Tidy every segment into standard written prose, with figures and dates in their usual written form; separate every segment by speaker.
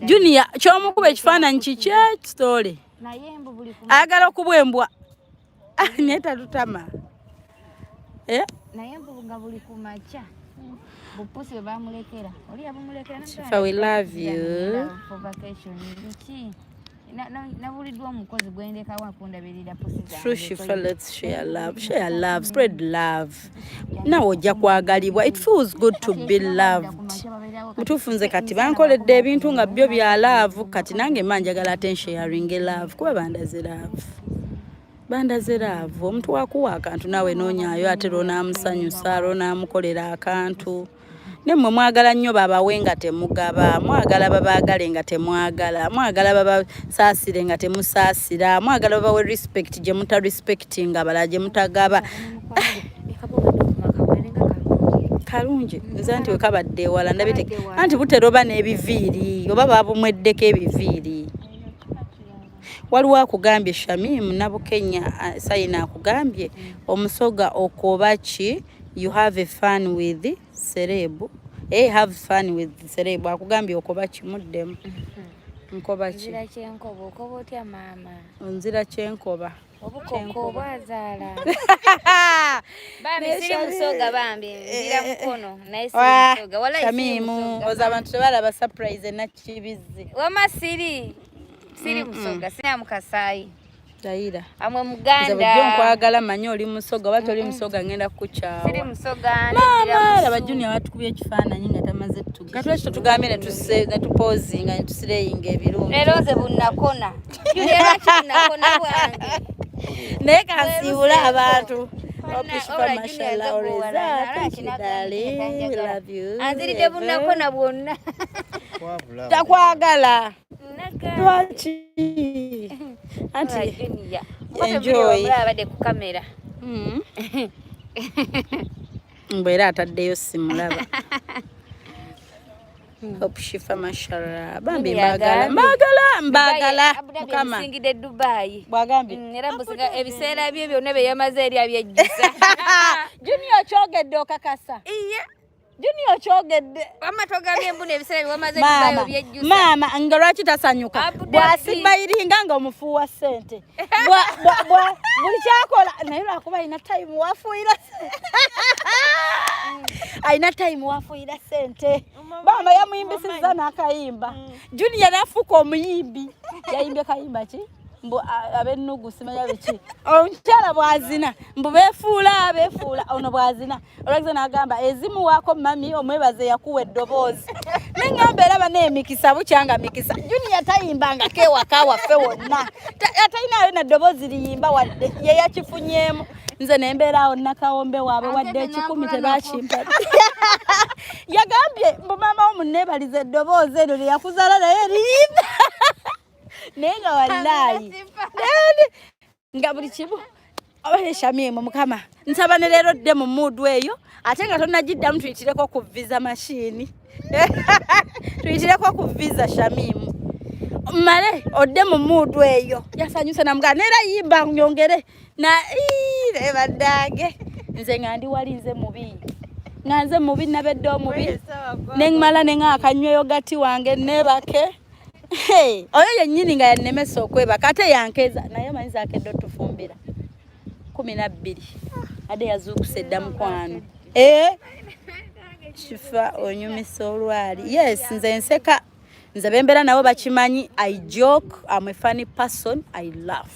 Speaker 1: Junior kyomukuba ekifaananyi kiki story ayagala okubwembwa naye tatutama
Speaker 2: naye mbu nga buli ku makya bupusi bwe bamulekera oli yabumulekera
Speaker 1: we love you
Speaker 2: for vacation nki nabuliddwa omukozi gwendeka wakundabirira pusi
Speaker 1: through Shifa. Let's share love, spread love. Nawe ojja kwagalibwa. It feels good to be loved. Mutuufu nze kati bankoledde ebintu nga byo bya love kati nange manjagala sharing love kuba bandaze love omuntu wakuwa akantu nawe noonyaayo ate lwonaamusanyusa lwonaamukolera akantu nemmwe mwagala nnyo babawe nga temugaba mwagala babaagale nga temwagala mwagala babasaasire nga temusaasira mwagala babawe respect gye mutarespectinga balala gye mutagaba kalungi nze nti wekabadde ewala ndabite anti butera oba n'ebiviiri oba babumweddeko ebiviiri waliwo akugambye Shamim Nabukenya Sayina akugambye omusoga okobaki you have a fun with Serebu have fun with Serebu akugambye okobaki muddemu nkobaki
Speaker 2: nzira kyenkoba okoba otya mama
Speaker 1: nzira kyenkoba
Speaker 2: obukoko bwazaala bambi siri musoga bambi nzira mukono naye siri musoga wala
Speaker 1: Shamimu oza abantu tebalaba surprise nakibizzi
Speaker 2: wama siri musoga sina mukasaayi
Speaker 1: Zaira
Speaker 2: amwe muganda
Speaker 1: nze nkwagala manyi oli musoga wati oli musoga ngenda kukyawa
Speaker 2: siri musoga
Speaker 1: mama abajuni abatukubye ekifaananyi nga tamaze katulekito tugambye ne tupozinga ne tusireyinga ebirungi
Speaker 2: leero nze bunnakona leero kinnakona bwange
Speaker 1: naye kansiibula abantu
Speaker 2: anziridde bunnakona bwonna
Speaker 1: takwagala lwaki anti enjoy
Speaker 2: abadde ku kamera
Speaker 1: mbwera ataddeyo simulaba Hope Shifa mashallah bambi mbagala mukama
Speaker 2: singide Dubai
Speaker 1: bwagambi
Speaker 2: era mbusiga ebiseera bye byonna byamaze eri abyejjusa
Speaker 1: Junior kyogedde okakasa
Speaker 2: iye
Speaker 1: Junior kyogedde
Speaker 2: amatoga byembuna ebiseera byamaze Dubai obyejjusa
Speaker 1: mama nga lwaki tasanyuka bwasiba iringa nga omufuuwa ssente buli kyakola naye lwakuba alina time wafuuyira alina time wafuuyira ssente mama yamuyimbisizza n'akayimba Junior nafuuka omuyimbi yayimbye kayimba ki mbu abennugu simanya biki omukyala bwazina mbu beefuula ono bwazina olwagize n'agamba ezimu waako mami omwebaze yakuwa eddoboozi neŋŋamba era baneemikisa bukyanga mikisa Junior tayimbanga kewaka waffe wonna atalinayo neddoboozi liyimba wadde ye yakifunyeemu nze nembeeraawo nakawombe waabwe wadde 10 tebakimpa yagambye mbu maama wo munneebaliza eddoboozi eryo lyeyakuzaala naye liyimba naye nga wallahi nga buli kimu oba Shamimu mukama nsaba ne leero dde mu muudu eyo ate nga tonnagiddamu tuyitireko ku visa machine tuyitireko ku visa Shamimu male odde mu muudu eyo yasanyusa namugana neera yimba nyongere ebaddange nze nga ndi wali nze mubi nabedde omubi neŋmala neŋakanyweyo gati wange nebake oyo yennyini nga yannemesa okwebaka ate yankeza naye manyi zakedde otufumbira 12 ade yazuukusa edda mukwano Shifa onyumisa olwali yes nze nseka nze bembeera nabo bakimanyi I joke I'm a funny person I laugh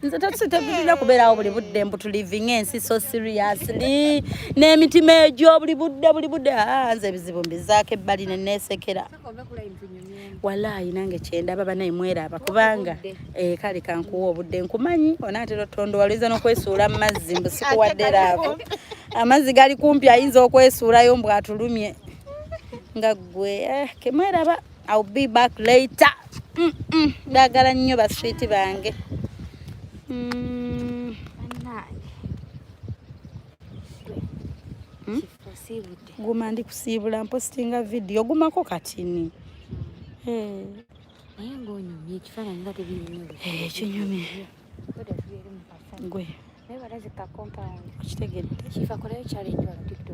Speaker 1: nze tetulina kubeerawo buli budde mbu tuliving ensi so seriously n'emitima egyo buli budde nze ebizibu mbizaako ebbali neneesekera wallahi nange kyendaba banaye mweraba kubanga kale kankuwa obudde nkumanyi onaatera otondowaliza n'okwesuula mu mazzi mbu sikuwadde laavo amazzi gali kumpi ayinza okwesuulayo mbu atulumye nga ggwe kemweraba I'll be back later ndagala nnyo baswiti bange guma ndi kusiibula mpostinga video gumako katini
Speaker 2: naye ng'onyumye ekifaananyi nga tebinyumye
Speaker 1: kinyumye gwe
Speaker 2: naye balaze ka compound
Speaker 1: kitegedde
Speaker 2: Shifa kolayo challenge wano TikTok